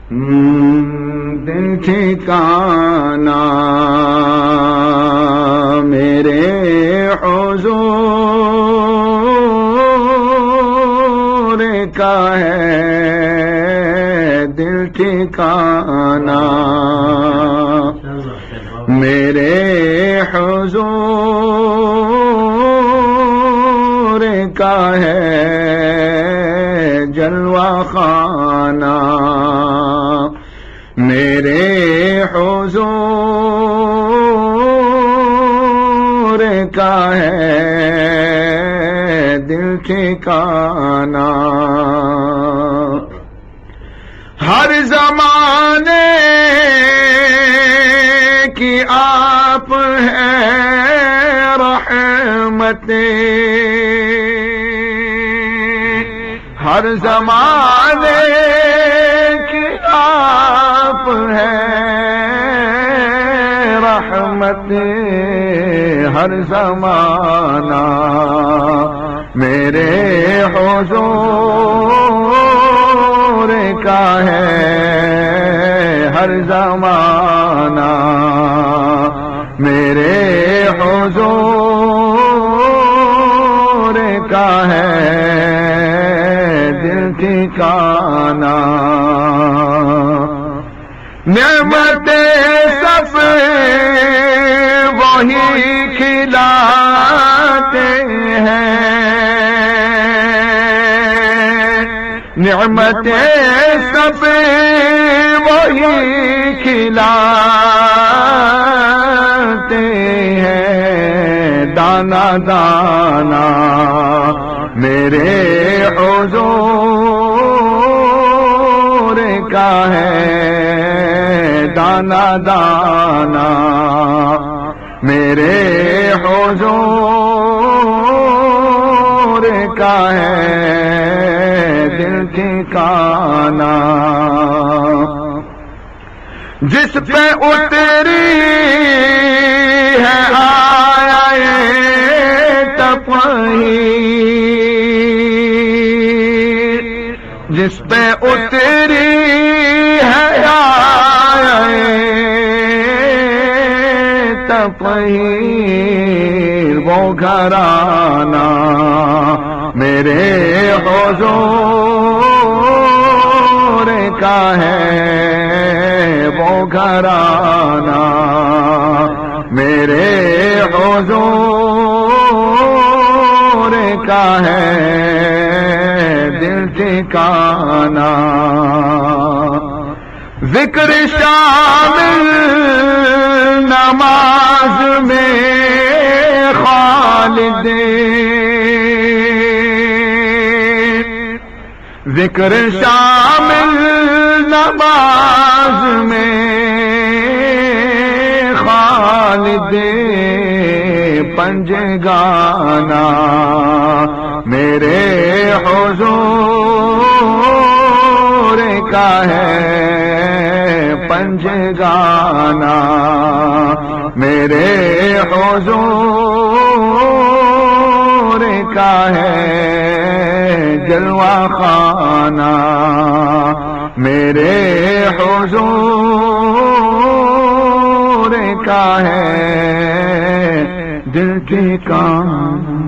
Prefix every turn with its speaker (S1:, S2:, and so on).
S1: دل ٹھکانا میرے حضور کا ہے دل ٹھکانا میرے حضور کا ہے جلوہ خانہ میرے حضور کا ہے دل ٹھکانا ہر زمانے کی آپ ہے رحمت ہر زمانے کی آپ ہے رحمت ہر زمانہ میرے حضور کا ہے ہر زمانہ میرے حضور کا ہے دل ٹھکانا نعمتیں سب وہی کھلاتے ہیں نعمتیں سب وہی کھلاتے ہیں دانا دانا میرے حضور کا ہے دانا دانا میرے حضور کا ہے دل ٹھکانا جس پہ اتری ہے آیا تطہیر جس پہ اتری ہے آیا تطہیر وہ گھرانہ میرے حضور کا ہے وہ گھرانہ میرے حضور کا ہے دل ٹھکانا ذکر شامل نماز میں خالد ذکر شامل نماز میں خالد پنجگانا میرے حضور کا ہے پنجگانا میرے حضور کا ہے جلوہ خانہ میرے حضور کا ہے دل ٹھکانا